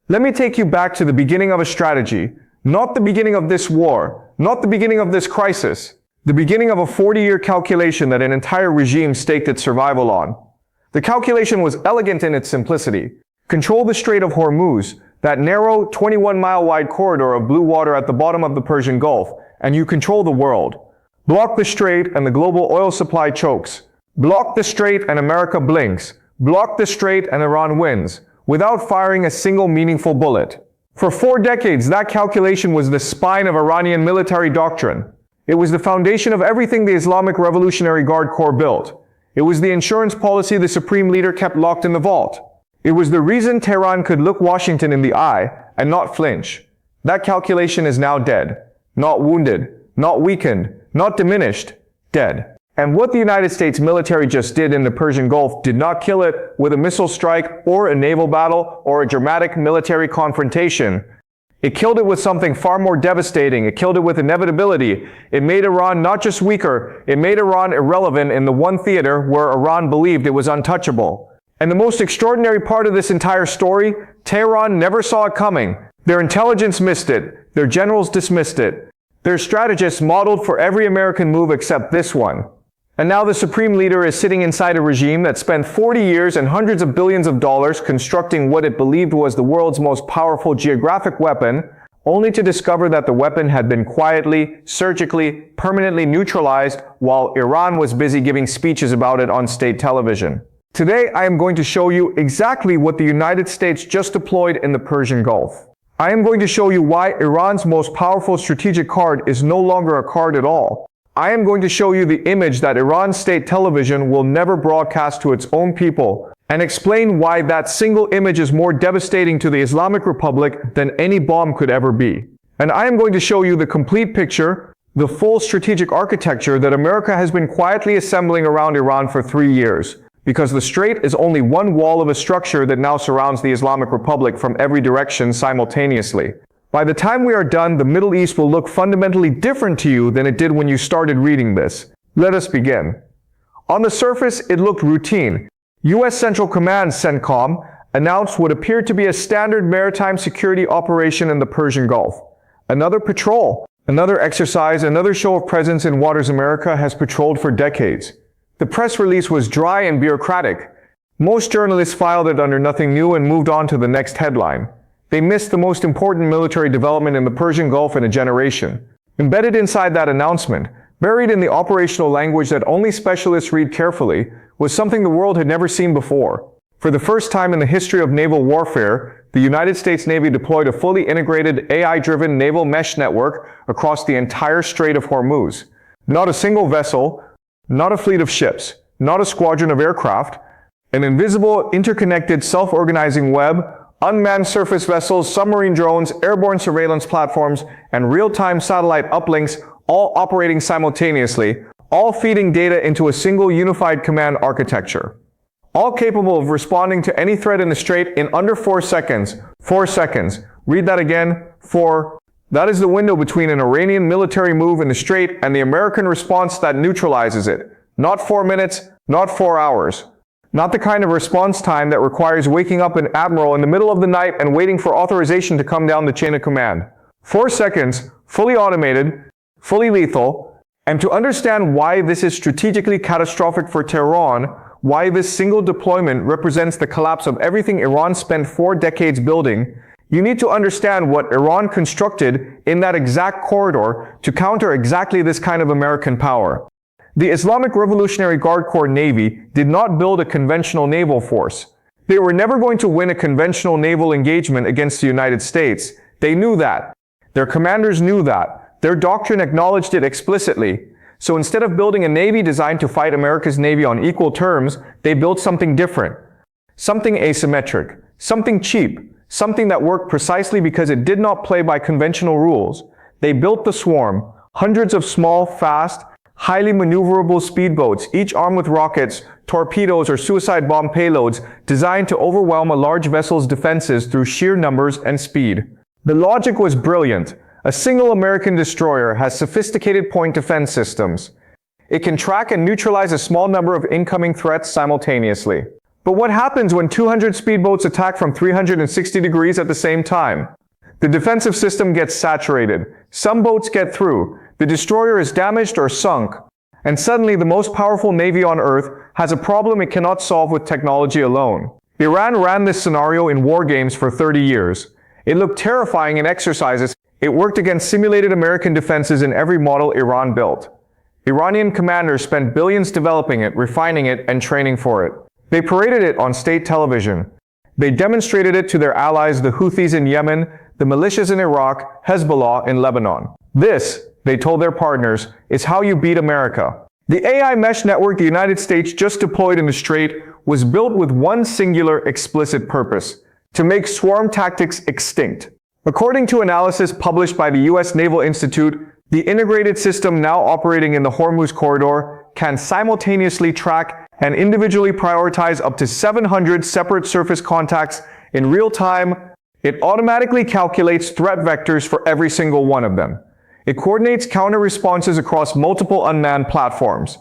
Let me take you back to the beginning of a strategy, not the beginning of this war, not the beginning of this crisis, the beginning of a 40-year calculation that an entire regime staked its survival on. The calculation was elegant in its simplicity. Control the Strait of Hormuz, that narrow 21-mile wide corridor of blue water at the bottom of the Persian Gulf, and you control the world. Block the strait and the global oil supply chokes. Block the strait and America blinks. Block the strait and Iran wins, without firing a single meaningful bullet. For 4 decades, that calculation was the spine of Iranian military doctrine. It was the foundation of everything the Islamic Revolutionary Guard Corps built. It was the insurance policy the supreme leader kept locked in the vault. It was the reason Tehran could look Washington in the eye and not flinch. That calculation is now dead. Not wounded, not weakened, not diminished, dead. And what the United States military just did in the Persian Gulf did not kill it with a missile strike or a naval battle or a dramatic military confrontation. It killed it with something far more devastating. It killed it with inevitability. It made Iran not just weaker, it made Iran irrelevant in the one theater where Iran believed it was untouchable. And the most extraordinary part of this entire story, Tehran never saw it coming. Their intelligence missed it. Their generals dismissed it. Their strategists modeled for every American move except this one. And now the supreme leader is sitting inside a regime that spent 40 years and hundreds of billions of dollars constructing what it believed was the world's most powerful geographic weapon, only to discover that the weapon had been quietly, surgically, permanently neutralized while Iran was busy giving speeches about it on state television. Today, I am going to show you exactly what the United States just deployed in the Persian Gulf. I am going to show you why Iran's most powerful strategic card is no longer a card at all. I am going to show you the image that Iran's state television will never broadcast to its own people, and explain why that single image is more devastating to the Islamic Republic than any bomb could ever be. And I am going to show you the complete picture, the full strategic architecture that America has been quietly assembling around Iran for 3 years. Because the strait is only one wall of a structure that now surrounds the Islamic Republic from every direction simultaneously. By the time we are done, the Middle East will look fundamentally different to you than it did when you started reading this. Let us begin. On the surface, it looked routine. U.S. Central Command, CENTCOM, announced what appeared to be a standard maritime security operation in the Persian Gulf. Another patrol, another exercise, another show of presence in waters America has patrolled for decades. The press release was dry and bureaucratic. Most journalists filed it under nothing new and moved on to the next headline. They missed the most important military development in the Persian Gulf in a generation. Embedded inside that announcement, buried in the operational language that only specialists read carefully, was something the world had never seen before. For the first time in the history of naval warfare, the United States Navy deployed a fully integrated AI-driven naval mesh network across the entire Strait of Hormuz. Not a single vessel, not a fleet of ships, not a squadron of aircraft, an invisible, interconnected, self-organizing web, unmanned surface vessels, submarine drones, airborne surveillance platforms, and real-time satellite uplinks, all operating simultaneously, all feeding data into a single unified command architecture. All capable of responding to any threat in the strait in under 4 seconds. 4 seconds. Read that again. 4. That is the window between an Iranian military move in the strait and the American response that neutralizes it. Not 4 minutes, not 4 hours. Not the kind of response time that requires waking up an admiral in the middle of the night and waiting for authorization to come down the chain of command. 4 seconds, fully automated, fully lethal. And to understand why this is strategically catastrophic for Tehran, why this single deployment represents the collapse of everything Iran spent 4 decades building, you need to understand what Iran constructed in that exact corridor to counter exactly this kind of American power. The Islamic Revolutionary Guard Corps Navy did not build a conventional naval force. They were never going to win a conventional naval engagement against the United States. They knew that. Their commanders knew that. Their doctrine acknowledged it explicitly. So instead of building a navy designed to fight America's navy on equal terms, they built something different. Something asymmetric. Something cheap. Something that worked precisely because it did not play by conventional rules. They built the Swarm, hundreds of small, fast, highly maneuverable speedboats, each armed with rockets, torpedoes, or suicide bomb payloads designed to overwhelm a large vessel's defenses through sheer numbers and speed. The logic was brilliant. A single American destroyer has sophisticated point defense systems. It can track and neutralize a small number of incoming threats simultaneously. But what happens when 200 speedboats attack from 360 degrees at the same time? The defensive system gets saturated. Some boats get through. The destroyer is damaged or sunk. And suddenly the most powerful navy on Earth has a problem it cannot solve with technology alone. Iran ran this scenario in war games for 30 years. It looked terrifying in exercises. It worked against simulated American defenses in every model Iran built. Iranian commanders spent billions developing it, refining it, and training for it. They paraded it on state television. They demonstrated it to their allies, the Houthis in Yemen, the militias in Iraq, Hezbollah in Lebanon. This, they told their partners, is how you beat America. The AI mesh network the United States just deployed in the Strait was built with one singular explicit purpose: to make swarm tactics extinct. According to analysis published by the U.S. Naval Institute, the integrated system now operating in the Hormuz corridor can simultaneously track and individually prioritize up to 700 separate surface contacts in real time. It automatically calculates threat vectors for every single one of them. It coordinates counter responses across multiple unmanned platforms.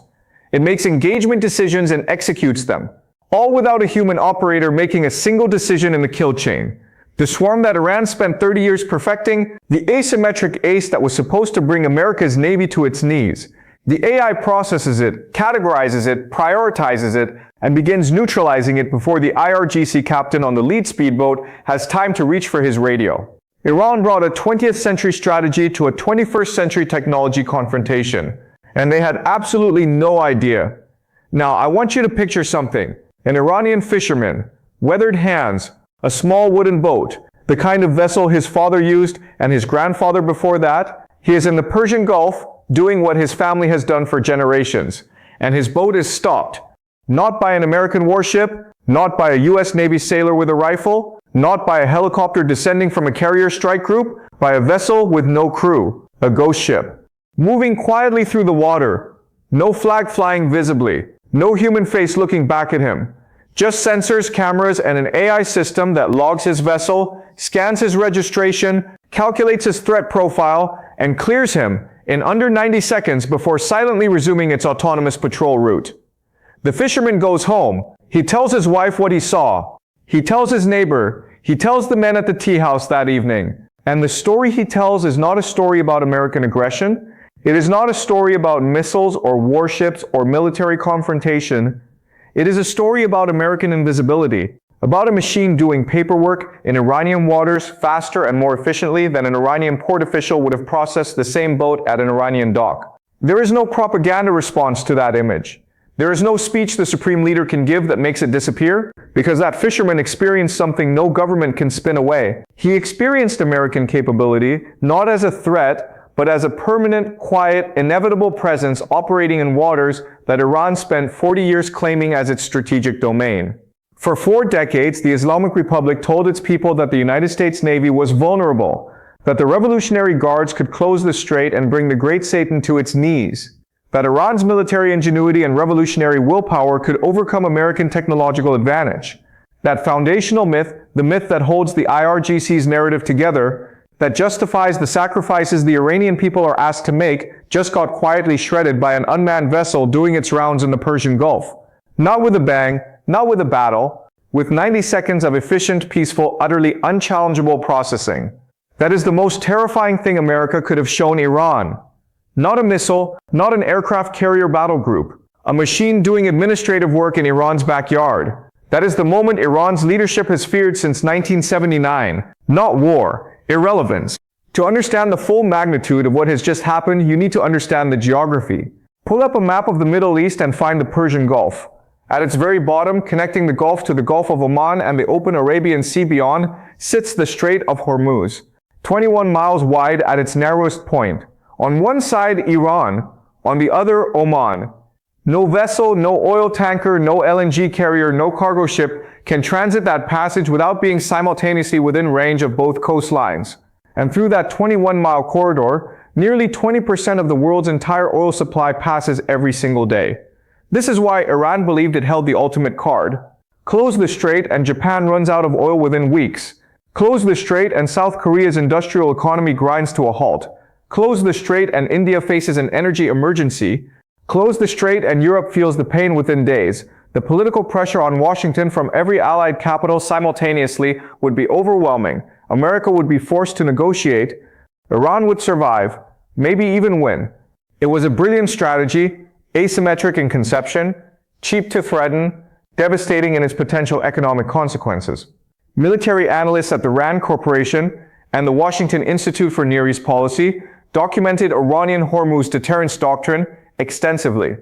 It makes engagement decisions and executes them, all without a human operator making a single decision in the kill chain. The swarm that Iran spent 30 years perfecting, the asymmetric ace that was supposed to bring America's Navy to its knees. The AI processes it, categorizes it, prioritizes it, and begins neutralizing it before the IRGC captain on the lead speedboat has time to reach for his radio. Iran brought a 20th century strategy to a 21st century technology confrontation, and they had absolutely no idea. Now, I want you to picture something. An Iranian fisherman, weathered hands, a small wooden boat, the kind of vessel his father used and his grandfather before that. He is in the Persian Gulf, doing what his family has done for generations, and his boat is stopped. Not by an American warship, not by a U.S. Navy sailor with a rifle, not by a helicopter descending from a carrier strike group, by a vessel with no crew, a ghost ship. Moving quietly through the water, no flag flying visibly, no human face looking back at him. Just sensors, cameras, and an AI system that logs his vessel, scans his registration, calculates his threat profile, and clears him in under 90 seconds before silently resuming its autonomous patrol route. The fisherman goes home. He tells his wife what he saw. He tells his neighbor. He tells the men at the tea house that evening. And the story he tells is not a story about American aggression. It is not a story about missiles or warships or military confrontation. It is a story about American invisibility, about a machine doing paperwork in Iranian waters faster and more efficiently than an Iranian port official would have processed the same boat at an Iranian dock. There is no propaganda response to that image. There is no speech the supreme leader can give that makes it disappear, because that fisherman experienced something no government can spin away. He experienced American capability, not as a threat, but as a permanent, quiet, inevitable presence operating in waters that Iran spent 40 years claiming as its strategic domain. For 4 decades, the Islamic Republic told its people that the United States Navy was vulnerable, that the Revolutionary Guards could close the strait and bring the great Satan to its knees, that Iran's military ingenuity and revolutionary willpower could overcome American technological advantage. That foundational myth, the myth that holds the IRGC's narrative together, that justifies the sacrifices the Iranian people are asked to make, just got quietly shredded by an unmanned vessel doing its rounds in the Persian Gulf. Not with a bang, not with a battle, with 90 seconds of efficient, peaceful, utterly unchallengeable processing. That is the most terrifying thing America could have shown Iran. Not a missile, not an aircraft carrier battle group, a machine doing administrative work in Iran's backyard. That is the moment Iran's leadership has feared since 1979. Not war. Irrelevance. To understand the full magnitude of what has just happened, you need to understand the geography. Pull up a map of the Middle East and find the Persian Gulf. At its very bottom, connecting the Gulf to the Gulf of Oman and the open Arabian Sea beyond, sits the Strait of Hormuz, 21 miles wide at its narrowest point. On one side, Iran, on the other, Oman. No vessel, no oil tanker, no LNG carrier, no cargo ship can transit that passage without being simultaneously within range of both coastlines. And through that 21-mile corridor, nearly 20% of the world's entire oil supply passes every single day. This is why Iran believed it held the ultimate card. Close the strait and Japan runs out of oil within weeks. Close the strait and South Korea's industrial economy grinds to a halt. Close the strait and India faces an energy emergency. Close the strait and Europe feels the pain within days. The political pressure on Washington from every allied capital simultaneously would be overwhelming. America would be forced to negotiate. Iran would survive, maybe even win. It was a brilliant strategy, asymmetric in conception, cheap to threaten, devastating in its potential economic consequences. Military analysts at the RAND Corporation and the Washington Institute for Near East Policy documented Iranian Hormuz deterrence doctrine extensively.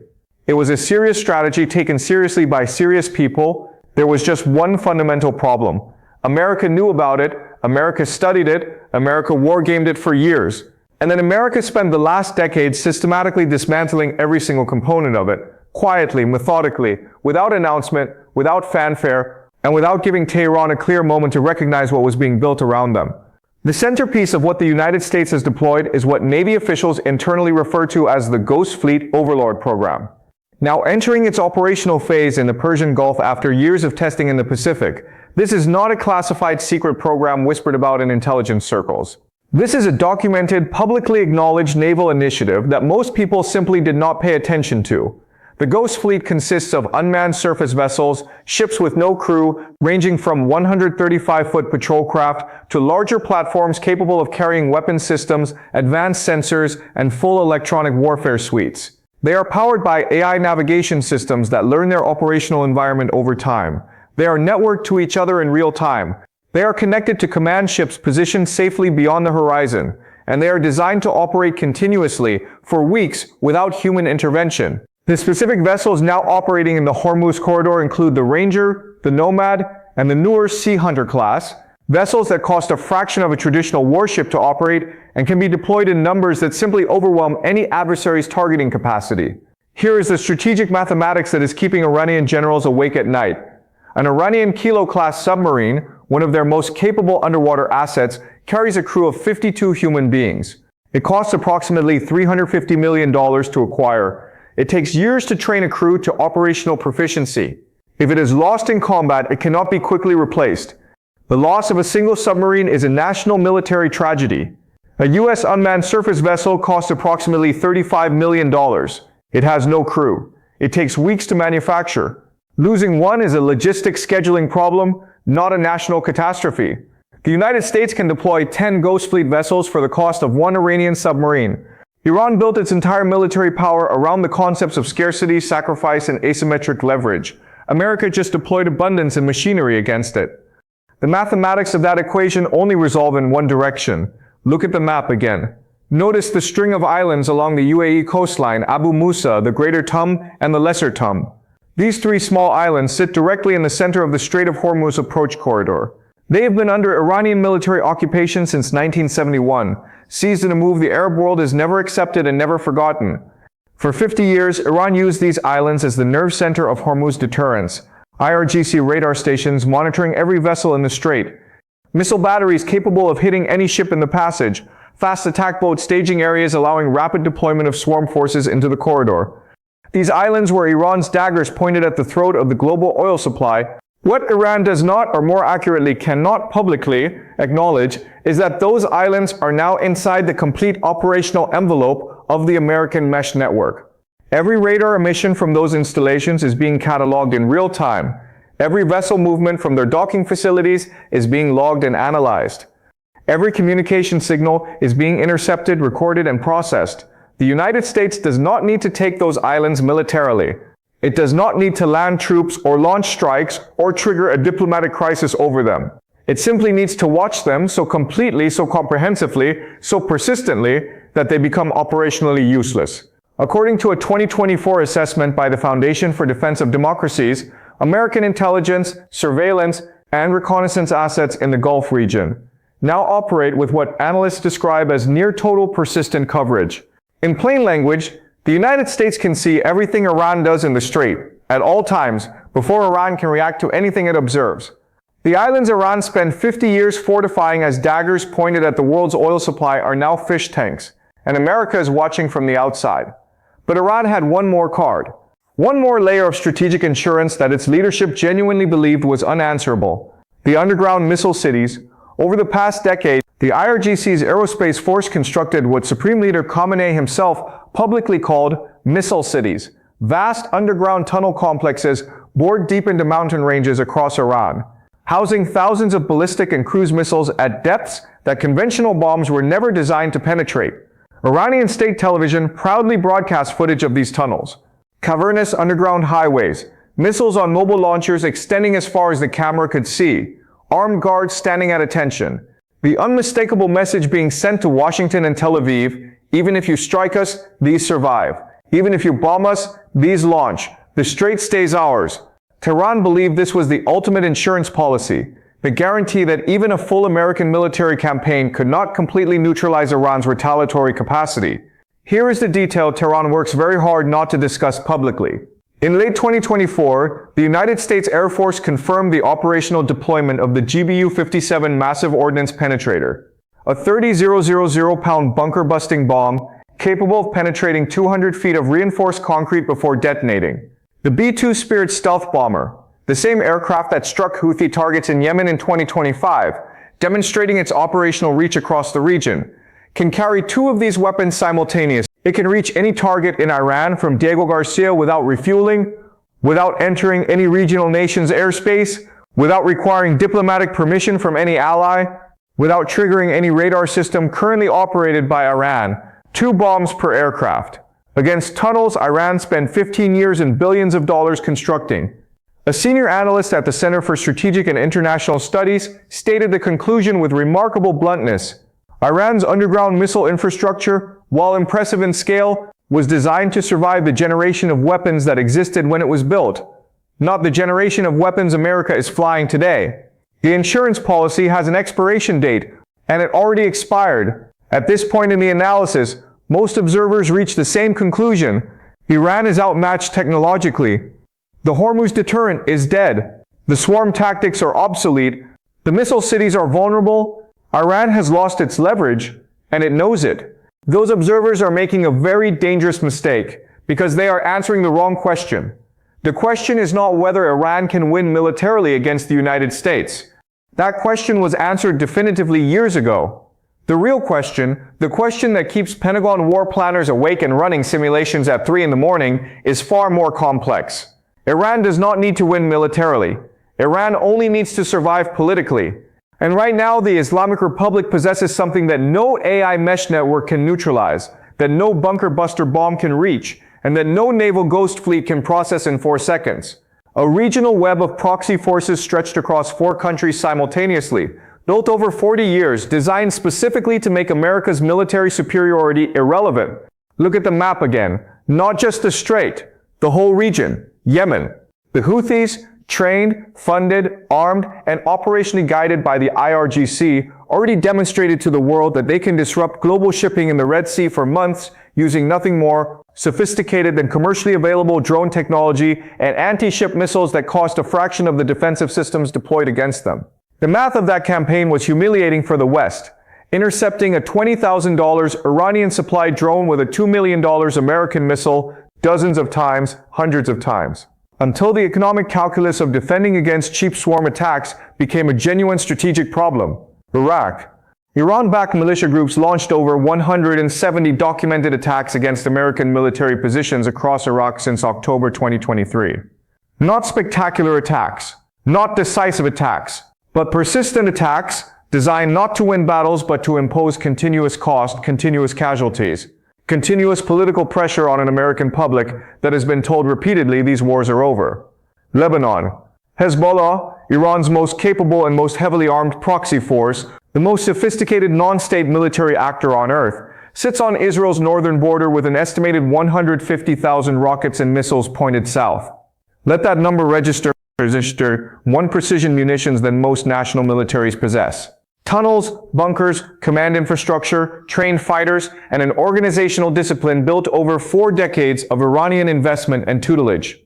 It was a serious strategy taken seriously by serious people. There was just one fundamental problem. America knew about it, America studied it, America wargamed it for years. And then America spent the last decade systematically dismantling every single component of it, quietly, methodically, without announcement, without fanfare, and without giving Tehran a clear moment to recognize what was being built around them. The centerpiece of what the United States has deployed is what Navy officials internally refer to as the Ghost Fleet Overlord Program. Now entering its operational phase in the Persian Gulf after years of testing in the Pacific, this is not a classified secret program whispered about in intelligence circles. This is a documented, publicly acknowledged naval initiative that most people simply did not pay attention to. The Ghost Fleet consists of unmanned surface vessels, ships with no crew, ranging from 135-foot patrol craft to larger platforms capable of carrying weapon systems, advanced sensors, and full electronic warfare suites. They are powered by AI navigation systems that learn their operational environment over time. They are networked to each other in real time. They are connected to command ships positioned safely beyond the horizon, and they are designed to operate continuously for weeks without human intervention. The specific vessels now operating in the Hormuz corridor include the Ranger, the Nomad, and the newer Sea Hunter class, vessels that cost a fraction of a traditional warship to operate and can be deployed in numbers that simply overwhelm any adversary's targeting capacity. Here is the strategic mathematics that is keeping Iranian generals awake at night. An Iranian Kilo-class submarine, one of their most capable underwater assets, carries a crew of 52 human beings. It costs approximately $350 million to acquire. It takes years to train a crew to operational proficiency. If it is lost in combat, it cannot be quickly replaced. The loss of a single submarine is a national military tragedy. A U.S. unmanned surface vessel costs approximately $35 million. It has no crew. It takes weeks to manufacture. Losing one is a logistics scheduling problem, not a national catastrophe. The United States can deploy 10 Ghost Fleet vessels for the cost of one Iranian submarine. Iran built its entire military power around the concepts of scarcity, sacrifice, and asymmetric leverage. America just deployed abundance and machinery against it. The mathematics of that equation only resolve in one direction. Look at the map again. Notice the string of islands along the UAE coastline, Abu Musa, the Greater Tum, and the Lesser Tum. These three small islands sit directly in the center of the Strait of Hormuz approach corridor. They have been under Iranian military occupation since 1971. Seized in a move the Arab world has never accepted and never forgotten. For 50 years, Iran used these islands as the nerve center of Hormuz deterrence. IRGC radar stations monitoring every vessel in the strait. Missile batteries capable of hitting any ship in the passage. Fast attack boat staging areas allowing rapid deployment of swarm forces into the corridor. These islands were Iran's daggers pointed at the throat of the global oil supply. What Iran does not, or more accurately cannot publicly acknowledge, is that those islands are now inside the complete operational envelope of the American mesh network. Every radar emission from those installations is being cataloged in real time. Every vessel movement from their docking facilities is being logged and analyzed. Every communication signal is being intercepted, recorded, and processed. The United States does not need to take those islands militarily. It does not need to land troops or launch strikes or trigger a diplomatic crisis over them. It simply needs to watch them so completely, so comprehensively, so persistently that they become operationally useless. According to a 2024 assessment by the Foundation for Defense of Democracies, American intelligence, surveillance, and reconnaissance assets in the Gulf region now operate with what analysts describe as near total persistent coverage. In plain language, the United States can see everything Iran does in the Strait at all times before Iran can react to anything it observes. The islands Iran spent 50 years fortifying as daggers pointed at the world's oil supply are now fish tanks, and America is watching from the outside. But Iran had one more card. One more layer of strategic insurance that its leadership genuinely believed was unanswerable. The underground missile cities. Over the past decade, the IRGC's aerospace force constructed what Supreme Leader Khamenei himself publicly called missile cities, vast underground tunnel complexes bored deep into mountain ranges across Iran, housing thousands of ballistic and cruise missiles at depths that conventional bombs were never designed to penetrate. Iranian state television proudly broadcast footage of these tunnels. Cavernous underground highways, missiles on mobile launchers extending as far as the camera could see, armed guards standing at attention. The unmistakable message being sent to Washington and Tel Aviv: even if you strike us, these survive. Even if you bomb us, these launch. The strait stays ours. Tehran believed this was the ultimate insurance policy, the guarantee that even a full American military campaign could not completely neutralize Iran's retaliatory capacity. Here is the detail Tehran works very hard not to discuss publicly. In late 2024, the United States Air Force confirmed the operational deployment of the GBU-57 massive ordnance penetrator, a 30,000-pound bunker-busting bomb capable of penetrating 200 feet of reinforced concrete before detonating. The B-2 Spirit stealth bomber, the same aircraft that struck Houthi targets in Yemen in 2025, demonstrating its operational reach across the region, can carry two of these weapons simultaneously. It can reach any target in Iran from Diego Garcia without refueling, without entering any regional nation's airspace, without requiring diplomatic permission from any ally, without triggering any radar system currently operated by Iran. 2 bombs per aircraft. Against tunnels Iran spent 15 years and billions of dollars constructing. A senior analyst at the Center for Strategic and International Studies stated the conclusion with remarkable bluntness: Iran's underground missile infrastructure, while impressive in scale, was designed to survive the generation of weapons that existed when it was built, not the generation of weapons America is flying today. The insurance policy has an expiration date, and it already expired. At this point in the analysis, most observers reach the same conclusion: Iran is outmatched technologically. The Hormuz deterrent is dead. The swarm tactics are obsolete. The missile cities are vulnerable. Iran has lost its leverage, and it knows it. Those observers are making a very dangerous mistake because they are answering the wrong question. The question is not whether Iran can win militarily against the United States. That question was answered definitively years ago. The real question, the question that keeps Pentagon war planners awake and running simulations at 3 in the morning, is far more complex. Iran does not need to win militarily. Iran only needs to survive politically. And right now, the Islamic Republic possesses something that no AI mesh network can neutralize, that no bunker buster bomb can reach, and that no naval ghost fleet can process in 4 seconds. A regional web of proxy forces stretched across 4 countries simultaneously, built over 40 years, designed specifically to make America's military superiority irrelevant. Look at the map again. Not just the strait, the whole region. Yemen. The Houthis, trained, funded, armed, and operationally guided by the IRGC, already demonstrated to the world that they can disrupt global shipping in the Red Sea for months using nothing more sophisticated than commercially available drone technology and anti-ship missiles that cost a fraction of the defensive systems deployed against them. The math of that campaign was humiliating for the West, intercepting a $20,000 Iranian-supplied drone with a $2 million American missile dozens of times, hundreds of times, until the economic calculus of defending against cheap swarm attacks became a genuine strategic problem. Iraq. Iran-backed militia groups launched over 170 documented attacks against American military positions across Iraq since October 2023. Not spectacular attacks, not decisive attacks, but persistent attacks designed not to win battles but to impose continuous cost, continuous casualties, continuous political pressure on an American public that has been told repeatedly these wars are over. Lebanon. Hezbollah, Iran's most capable and most heavily armed proxy force, the most sophisticated non-state military actor on earth, sits on Israel's northern border with an estimated 150,000 rockets and missiles pointed south. Let that number register more precision munitions than most national militaries possess. Tunnels, bunkers, command infrastructure, trained fighters, and an organizational discipline built over 4 decades of Iranian investment and tutelage.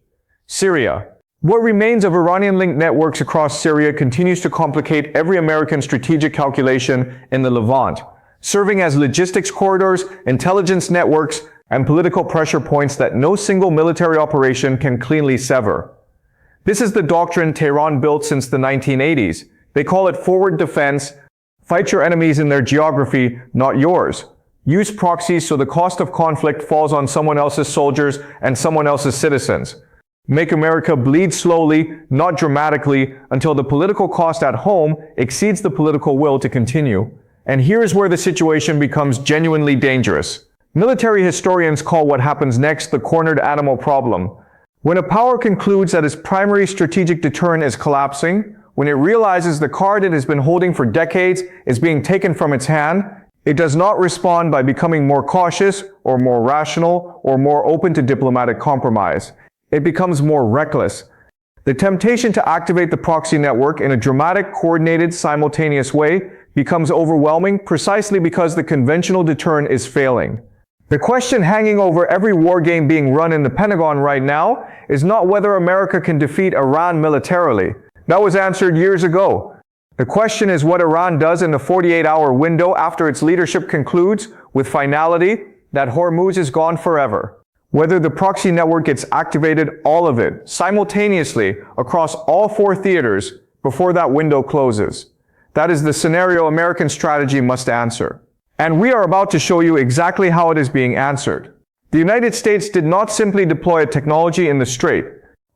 Syria. What remains of Iranian-linked networks across Syria continues to complicate every American strategic calculation in the Levant, serving as logistics corridors, intelligence networks, and political pressure points that no single military operation can cleanly sever. This is the doctrine Tehran built since the 1980s. They call it forward defense. Fight your enemies in their geography, not yours. Use proxies so the cost of conflict falls on someone else's soldiers and someone else's citizens. Make America bleed slowly, not dramatically, until the political cost at home exceeds the political will to continue. And here's where the situation becomes genuinely dangerous. Military historians call what happens next the cornered animal problem. When a power concludes that its primary strategic deterrent is collapsing, when it realizes the card it has been holding for decades is being taken from its hand, it does not respond by becoming more cautious or more rational or more open to diplomatic compromise. It becomes more reckless. The temptation to activate the proxy network in a dramatic, coordinated, simultaneous way becomes overwhelming precisely because the conventional deterrent is failing. The question hanging over every war game being run in the Pentagon right now is not whether America can defeat Iran militarily. That was answered years ago. The question is what Iran does in the 48-hour window after its leadership concludes with finality that Hormuz is gone forever. Whether the proxy network gets activated, all of it, simultaneously across all four theaters before that window closes. That is the scenario American strategy must answer. And we are about to show you exactly how it is being answered. The United States did not simply deploy a technology in the Strait.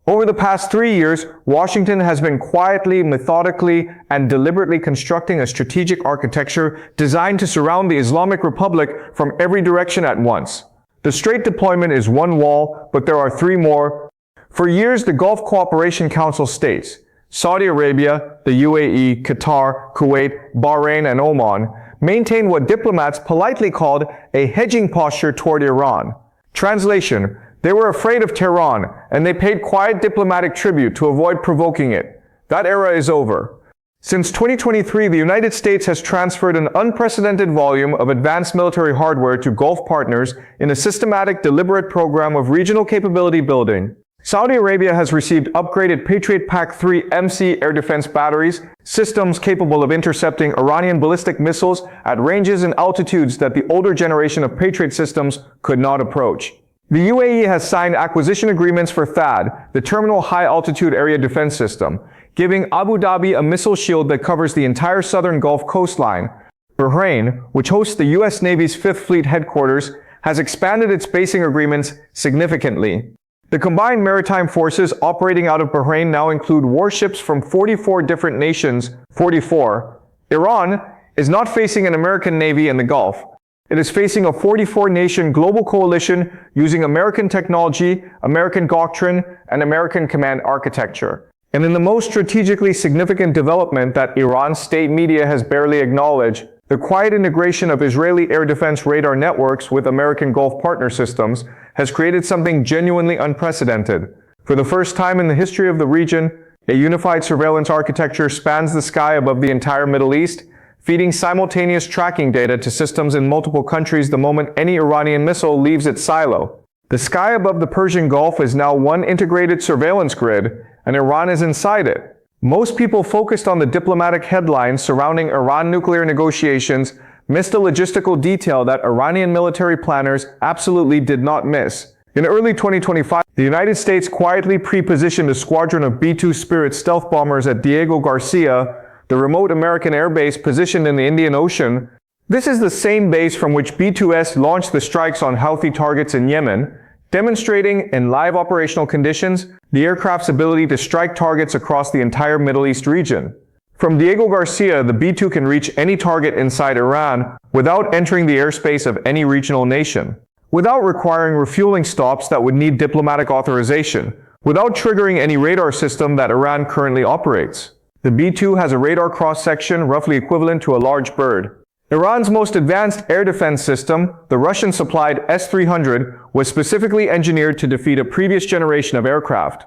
Over the past 3 years, Washington has been quietly, methodically, and deliberately constructing a strategic architecture designed to surround the Islamic Republic from every direction at once. The Strait deployment is one wall, but there are three more. For years, the Gulf Cooperation Council states, Saudi Arabia, the UAE, Qatar, Kuwait, Bahrain, and Oman maintain what diplomats politely called a hedging posture toward Iran. Translation, they were afraid of Tehran, and they paid quiet diplomatic tribute to avoid provoking it. That era is over. Since 2023, the United States has transferred an unprecedented volume of advanced military hardware to Gulf partners in a systematic, deliberate program of regional capability building. Saudi Arabia has received upgraded Patriot PAC-3 MC air defense batteries, systems capable of intercepting Iranian ballistic missiles at ranges and altitudes that the older generation of Patriot systems could not approach. The UAE has signed acquisition agreements for THAAD, the Terminal High Altitude Area Defense System, giving Abu Dhabi a missile shield that covers the entire southern Gulf coastline. Bahrain, which hosts the U.S. Navy's 5th Fleet headquarters, has expanded its basing agreements significantly. The combined maritime forces operating out of Bahrain now include warships from 44 different nations. 44. Iran is not facing an American Navy in the Gulf. It is facing a 44-nation global coalition using American technology, American doctrine, and American command architecture. And in the most strategically significant development that Iran's state media has barely acknowledged, the quiet integration of Israeli air defense radar networks with American Gulf partner systems has created something genuinely unprecedented. For the first time in the history of the region, a unified surveillance architecture spans the sky above the entire Middle East, feeding simultaneous tracking data to systems in multiple countries the moment any Iranian missile leaves its silo. The sky above the Persian Gulf is now one integrated surveillance grid, and Iran is inside it. Most people focused on the diplomatic headlines surrounding Iran nuclear negotiations missed a logistical detail that Iranian military planners absolutely did not miss. In early 2025, the United States quietly pre-positioned a squadron of B-2 Spirit stealth bombers at Diego Garcia, the remote American airbase positioned in the Indian Ocean. This is the same base from which B-2S launched the strikes on Houthi targets in Yemen, demonstrating in live operational conditions the aircraft's ability to strike targets across the entire Middle East region. From Diego Garcia, the B-2 can reach any target inside Iran without entering the airspace of any regional nation, without requiring refueling stops that would need diplomatic authorization, without triggering any radar system that Iran currently operates. The B-2 has a radar cross-section roughly equivalent to a large bird. Iran's most advanced air defense system, the Russian-supplied S-300, was specifically engineered to defeat a previous generation of aircraft.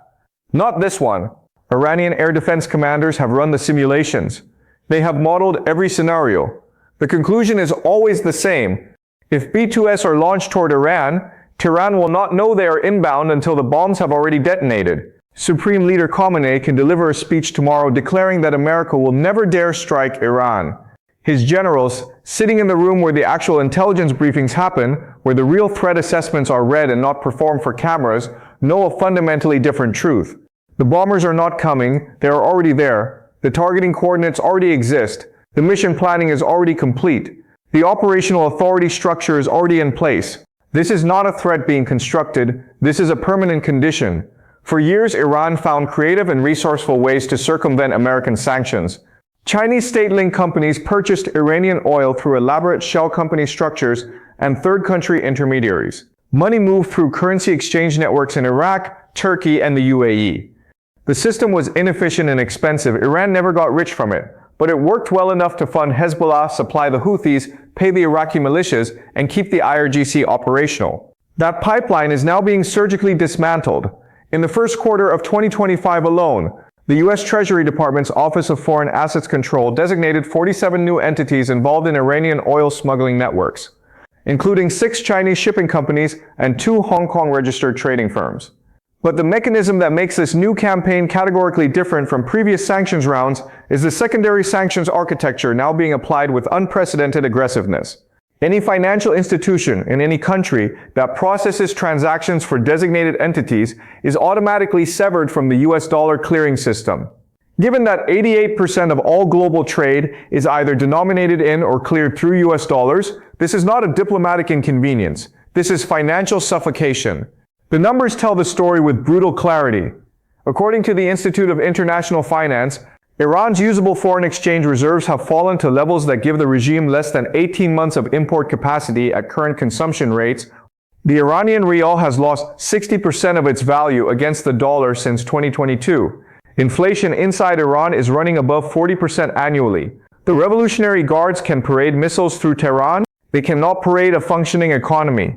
Not this one. Iranian air defense commanders have run the simulations. They have modeled every scenario. The conclusion is always the same. If B-2S are launched toward Iran, Tehran will not know they are inbound until the bombs have already detonated. Supreme Leader Khamenei can deliver a speech tomorrow declaring that America will never dare strike Iran. His generals, sitting in the room where the actual intelligence briefings happen, where the real threat assessments are read and not performed for cameras, know a fundamentally different truth. The bombers are not coming, they are already there. The targeting coordinates already exist. The mission planning is already complete. The operational authority structure is already in place. This is not a threat being constructed, this is a permanent condition. For years, Iran found creative and resourceful ways to circumvent American sanctions. Chinese state-linked companies purchased Iranian oil through elaborate shell company structures and third-country intermediaries. Money moved through currency exchange networks in Iraq, Turkey, and the UAE. The system was inefficient and expensive. Iran never got rich from it, but it worked well enough to fund Hezbollah, supply the Houthis, pay the Iraqi militias, and keep the IRGC operational. That pipeline is now being surgically dismantled. In the first quarter of 2025 alone, the U.S. Treasury Department's Office of Foreign Assets Control designated 47 new entities involved in Iranian oil smuggling networks, including 6 Chinese shipping companies and 2 Hong Kong-registered trading firms. But the mechanism that makes this new campaign categorically different from previous sanctions rounds is the secondary sanctions architecture now being applied with unprecedented aggressiveness. Any financial institution in any country that processes transactions for designated entities is automatically severed from the US dollar clearing system. Given that 88% of all global trade is either denominated in or cleared through US dollars, this is not a diplomatic inconvenience. This is financial suffocation. The numbers tell the story with brutal clarity. According to the Institute of International Finance, Iran's usable foreign exchange reserves have fallen to levels that give the regime less than 18 months of import capacity at current consumption rates. The Iranian rial has lost 60% of its value against the dollar since 2022. Inflation inside Iran is running above 40% annually. The Revolutionary Guards can parade missiles through Tehran. They cannot parade a functioning economy.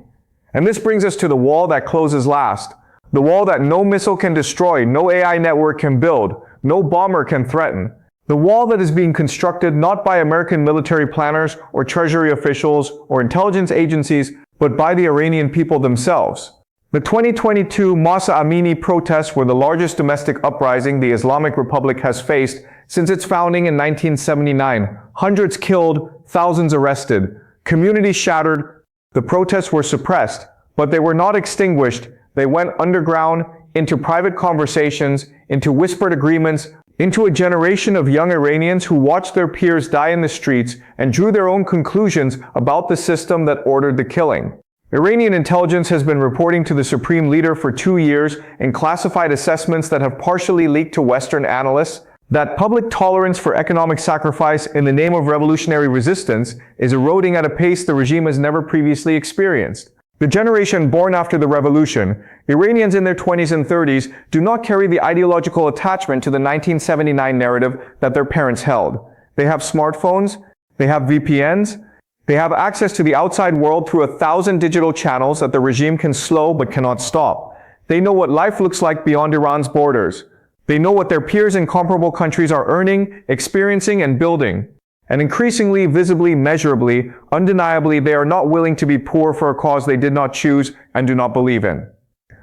And this brings us to the wall that closes last. The wall that no missile can destroy, no AI network can build, no bomber can threaten. The wall that is being constructed not by American military planners or treasury officials or intelligence agencies, but by the Iranian people themselves. The 2022 Mahsa Amini protests were the largest domestic uprising the Islamic Republic has faced since its founding in 1979. Hundreds killed, thousands arrested, communities shattered. The protests were suppressed, but they were not extinguished. They went underground, into private conversations, into whispered agreements, into a generation of young Iranians who watched their peers die in the streets and drew their own conclusions about the system that ordered the killing. Iranian intelligence has been reporting to the supreme leader for 2 years in classified assessments that have partially leaked to Western analysts that public tolerance for economic sacrifice in the name of revolutionary resistance is eroding at a pace the regime has never previously experienced. The generation born after the revolution, Iranians in their 20s and 30s, do not carry the ideological attachment to the 1979 narrative that their parents held. They have smartphones, they have VPNs, they have access to the outside world through 1,000 digital channels that the regime can slow but cannot stop. They know what life looks like beyond Iran's borders. They know what their peers in comparable countries are earning, experiencing, and building. And increasingly, visibly, measurably, undeniably, they are not willing to be poor for a cause they did not choose and do not believe in.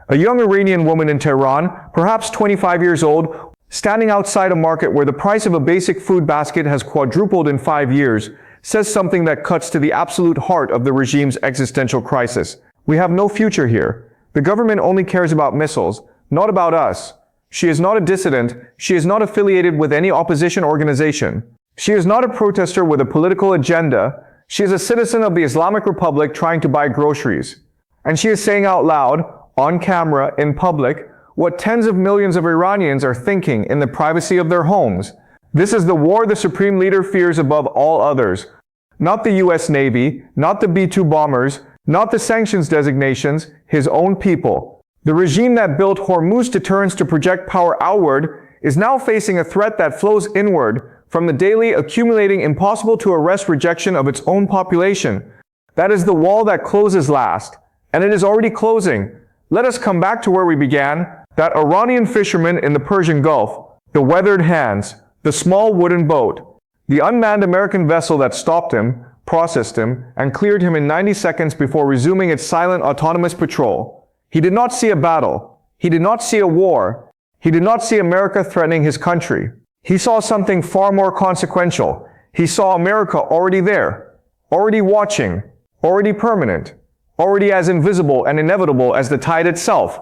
A young Iranian woman in Tehran, perhaps 25 years old, standing outside a market where the price of a basic food basket has quadrupled in 5 years, says something that cuts to the absolute heart of the regime's existential crisis. We have no future here. The government only cares about missiles, not about us. She is not a dissident. She is not affiliated with any opposition organization. She is not a protester with a political agenda. She is a citizen of the Islamic Republic trying to buy groceries. And she is saying out loud, on camera, in public, what tens of millions of Iranians are thinking in the privacy of their homes. This is the war the supreme leader fears above all others. Not the US Navy, not the B-2 bombers, not the sanctions designations, his own people. The regime that built Hormuz deterrence to project power outward is now facing a threat that flows inward from the daily accumulating impossible to arrest rejection of its own population. That is the wall that closes last, and it is already closing. Let us come back to where we began, that Iranian fisherman in the Persian Gulf, the weathered hands, the small wooden boat, the unmanned American vessel that stopped him, processed him, and cleared him in 90 seconds before resuming its silent autonomous patrol. He did not see a battle. He did not see a war. He did not see America threatening his country. He saw something far more consequential. He saw America already there, already watching, already permanent, already as invisible and inevitable as the tide itself.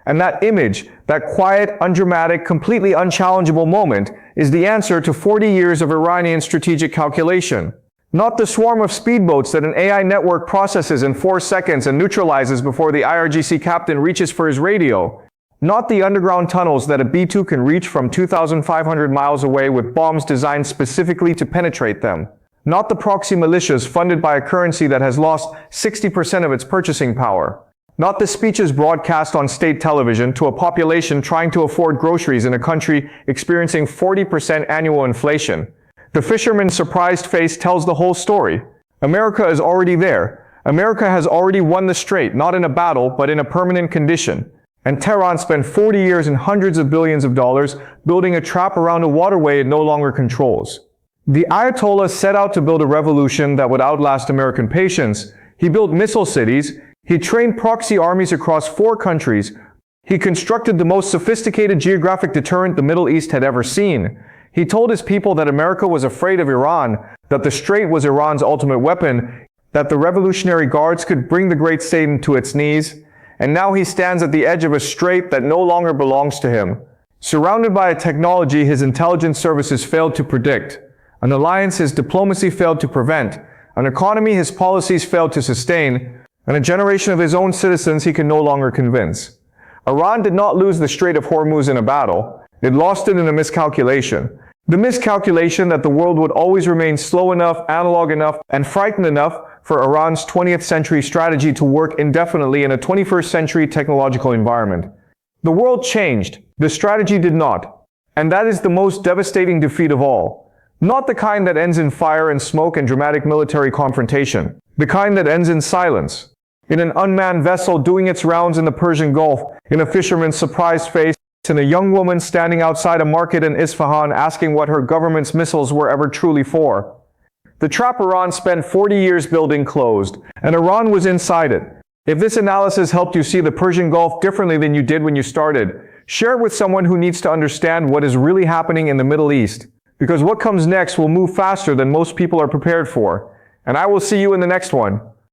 And that image, that quiet, undramatic, completely unchallengeable moment, is the answer to 40 years of Iranian strategic calculation. Not the swarm of speedboats that an AI network processes in 4 seconds and neutralizes before the IRGC captain reaches for his radio. Not the underground tunnels that a B-2 can reach from 2,500 miles away with bombs designed specifically to penetrate them. Not the proxy militias funded by a currency that has lost 60% of its purchasing power. Not the speeches broadcast on state television to a population trying to afford groceries in a country experiencing 40% annual inflation. The fisherman's surprised face tells the whole story. America is already there. America has already won the strait, not in a battle, but in a permanent condition. And Tehran spent 40 years and hundreds of billions of dollars building a trap around a waterway it no longer controls. The Ayatollah set out to build a revolution that would outlast American patience. He built missile cities. He trained proxy armies across 4 countries. He constructed the most sophisticated geographic deterrent the Middle East had ever seen. He told his people that America was afraid of Iran, that the strait was Iran's ultimate weapon, that the Revolutionary Guards could bring the great Satan to its knees. And now he stands at the edge of a strait that no longer belongs to him. Surrounded by a technology his intelligence services failed to predict, an alliance his diplomacy failed to prevent, an economy his policies failed to sustain, and a generation of his own citizens he can no longer convince. Iran did not lose the Strait of Hormuz in a battle. It lost it in a miscalculation. The miscalculation that the world would always remain slow enough, analog enough, and frightened enough for Iran's 20th century strategy to work indefinitely in a 21st century technological environment. The world changed. The strategy did not. And that is the most devastating defeat of all. Not the kind that ends in fire and smoke and dramatic military confrontation. The kind that ends in silence. In an unmanned vessel doing its rounds in the Persian Gulf, in a fisherman's surprised face, in a young woman standing outside a market in Isfahan asking what her government's missiles were ever truly for. The trap Iran spent 40 years building closed, and Iran was inside it. If this analysis helped you see the Persian Gulf differently than you did when you started, share it with someone who needs to understand what is really happening in the Middle East, because what comes next will move faster than most people are prepared for. And I will see you in the next one.